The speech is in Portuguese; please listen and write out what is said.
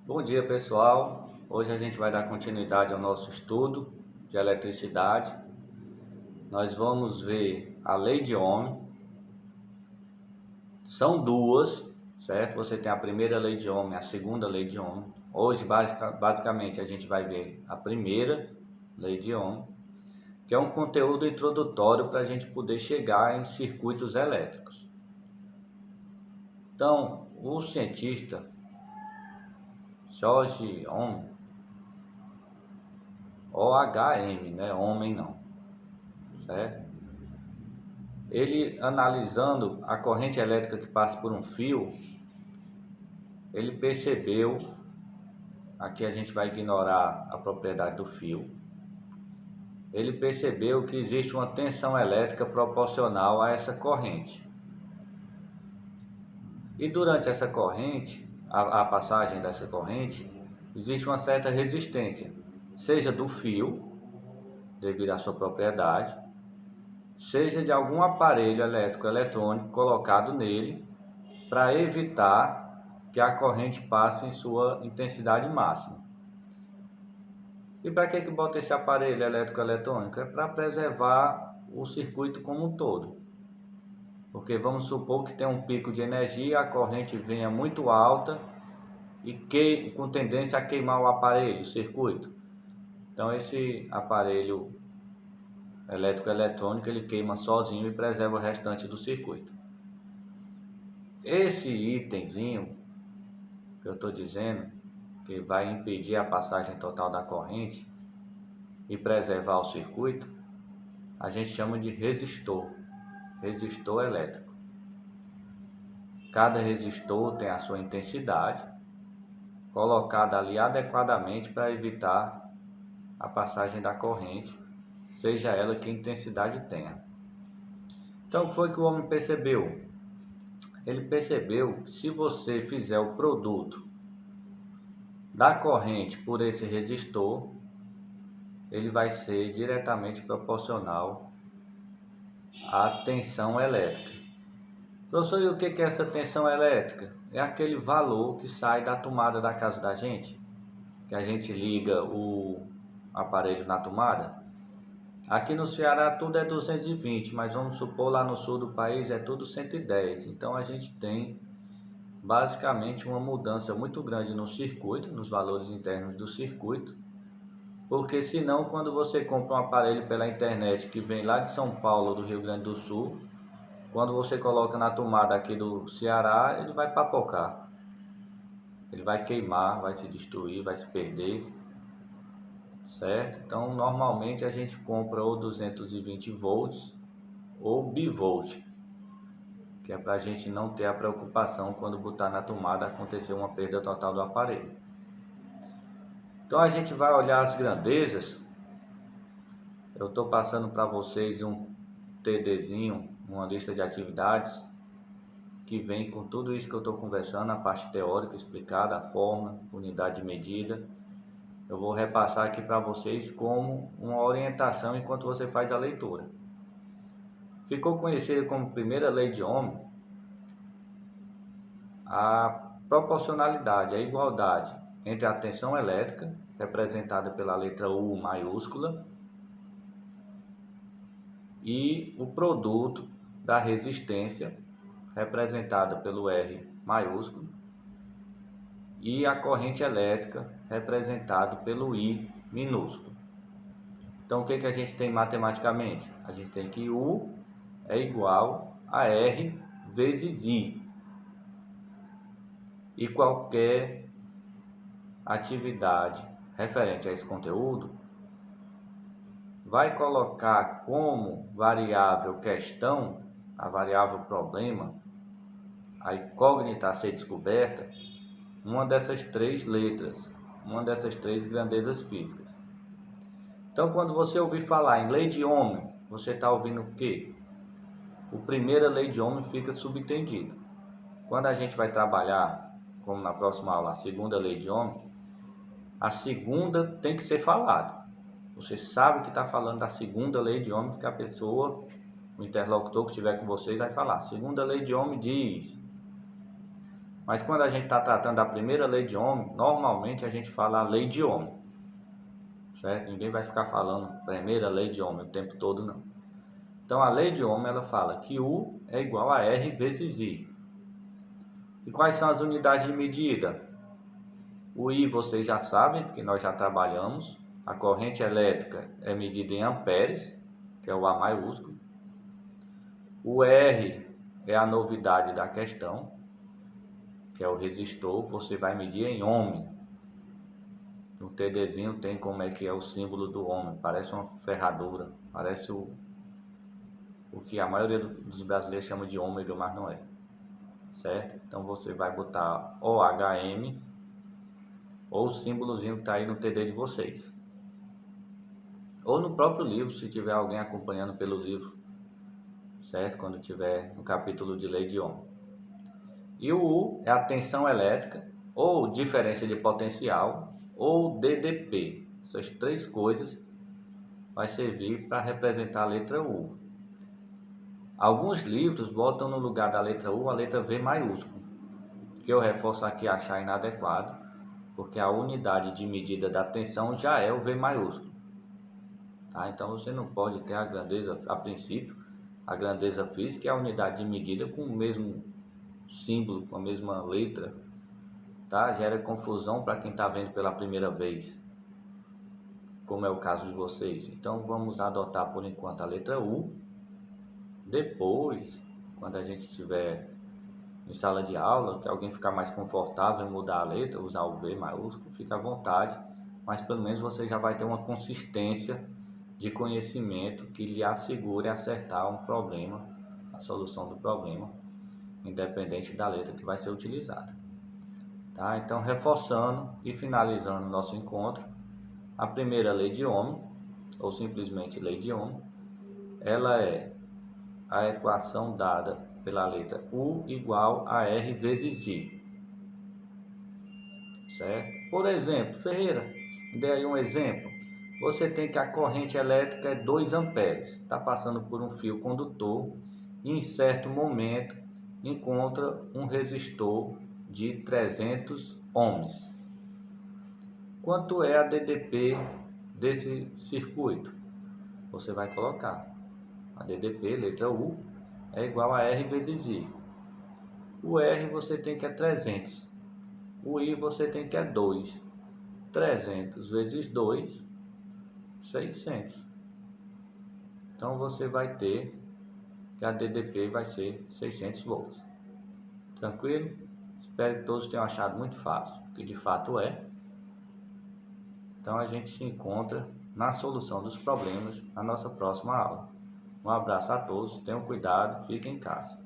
Bom dia, pessoal. Hoje a gente vai dar continuidade ao nosso estudo de eletricidade. Nós vamos ver a lei de Ohm. São duas, certo? Você tem a primeira lei de Ohm e a segunda lei de Ohm. Hoje, basicamente, a gente vai ver a primeira lei de Ohm, que é um conteúdo introdutório para a gente poder chegar em circuitos elétricos. Então, o cientista George Ohm, OHM, né? Homem não, certo? Ele, analisando a corrente elétrica que passa por um fio, ele percebeu, aqui a gente vai ignorar a propriedade do fio, ele percebeu que existe uma tensão elétrica proporcional a essa corrente. E durante essa corrente, a passagem dessa corrente, existe uma certa resistência, seja do fio, devido à sua propriedade, seja de algum aparelho elétrico eletrônico colocado nele para evitar que a corrente passe em sua intensidade máxima. E para que bota esse aparelho elétrico eletrônico? É para preservar o circuito como um todo. Porque vamos supor que tem um pico de energia, a corrente venha muito alta e com tendência a queimar o aparelho, o circuito. Então esse aparelho elétrico eletrônico ele queima sozinho e preserva o restante do circuito. Esse itemzinho que eu estou dizendo, que vai impedir a passagem total da corrente e preservar o circuito, a gente chama de resistor elétrico. Cada resistor tem a sua intensidade, colocada ali adequadamente para evitar a passagem da corrente, seja ela que intensidade tenha. Então, o que foi que o homem percebeu? Ele percebeu que se você fizer o produto da corrente por esse resistor, ele vai ser diretamente proporcional à tensão elétrica. Professor, e o que é essa tensão elétrica? É aquele valor que sai da tomada da casa da gente, que a gente liga o aparelho na tomada. Aqui no Ceará tudo é 220, mas vamos supor lá no sul do país é tudo 110. Então a gente tem basicamente uma mudança muito grande no circuito, nos valores internos do circuito, porque senão quando você compra um aparelho pela internet que vem lá de São Paulo, do Rio Grande do Sul, quando você coloca na tomada aqui do Ceará, ele vai papocar, ele vai queimar, vai se destruir, vai se perder, certo? Então normalmente a gente compra ou 220 volts ou bivolt, que é para a gente não ter a preocupação quando botar na tomada acontecer uma perda total do aparelho. Então a gente vai olhar as grandezas. Eu estou passando para vocês um TDzinho, uma lista de atividades que vem com tudo isso que eu estou conversando, a parte teórica explicada, a forma, unidade de medida. Eu vou repassar aqui para vocês como uma orientação enquanto você faz a leitura. Ficou conhecida como primeira lei de Ohm a proporcionalidade, a igualdade entre a tensão elétrica, representada pela letra U maiúscula, e o produto da resistência, representada pelo R maiúsculo, e a corrente elétrica, representada pelo I minúsculo. Então, o que a gente tem matematicamente? A gente tem que U é igual a R vezes I. E qualquer atividade referente a esse conteúdo vai colocar como variável questão, a variável problema, a incógnita a ser descoberta, uma dessas três letras, uma dessas três grandezas físicas. Então, quando você ouvir falar em lei de Ohm, você está ouvindo o quê? O primeira lei de Ohm fica subentendido. Quando a gente vai trabalhar, como na próxima aula, a segunda lei de Ohm, a segunda tem que ser falada. Você sabe que está falando da segunda lei de Ohm, que a pessoa, o interlocutor que estiver com vocês vai falar. Segunda lei de Ohm diz. Mas quando a gente está tratando da primeira lei de Ohm, normalmente a gente fala a lei de Ohm, certo? Ninguém vai ficar falando primeira lei de Ohm o tempo todo, não. Então a lei de Ohm, ela fala que U é igual a R vezes I. E quais são as unidades de medida? O I vocês já sabem, porque nós já trabalhamos. A corrente elétrica é medida em amperes, que é o A maiúsculo. O R é a novidade da questão, que é o resistor, você vai medir em ohm. No TDzinho tem como é que é o símbolo do ohm, parece uma ferradura, parece o que a maioria dos brasileiros chama de ômega, mas não é, certo? Então você vai botar OHM ou o símbolozinho que está aí no TD de vocês, ou no próprio livro, se tiver alguém acompanhando pelo livro, certo? Quando tiver no capítulo de lei de Ohm. E o U é a tensão elétrica, ou diferença de potencial, ou DDP. Essas três coisas vai servir para representar a letra U. Alguns livros botam no lugar da letra U a letra V maiúsculo, que eu reforço aqui achar inadequado, porque a unidade de medida da tensão já é o V maiúsculo. Tá? Então você não pode ter a grandeza, a princípio, a grandeza física e a unidade de medida com o mesmo símbolo, com a mesma letra, tá? Gera confusão para quem está vendo pela primeira vez, como é o caso de vocês. Então vamos adotar por enquanto a letra U. Depois, quando a gente estiver em sala de aula, que alguém ficar mais confortável em mudar a letra, usar o V maiúsculo, fica à vontade, mas pelo menos você já vai ter uma consistência de conhecimento que lhe assegure acertar um problema, a solução do problema, independente da letra que vai ser utilizada. Tá? Então, reforçando e finalizando nosso encontro, a primeira lei de Ohm, ou simplesmente lei de Ohm, ela é a equação dada pela letra U igual a R vezes I. Certo? Por exemplo, Ferreira, dê aí um exemplo. Você tem que a corrente elétrica é 2 amperes, está passando por um fio condutor e em certo momento encontra um resistor de 300 ohms. Quanto é a DDP desse circuito? Você vai colocar a DDP, letra U, é igual a R vezes I. O R você tem que é 300. O I você tem que é 2. 300 vezes 2, 600. Então você vai ter que a DDP vai ser 600 volts. Tranquilo? Espero que todos tenham achado muito fácil, que de fato é. Então a gente se encontra na solução dos problemas na nossa próxima aula. Um abraço a todos, tenham cuidado, fiquem em casa.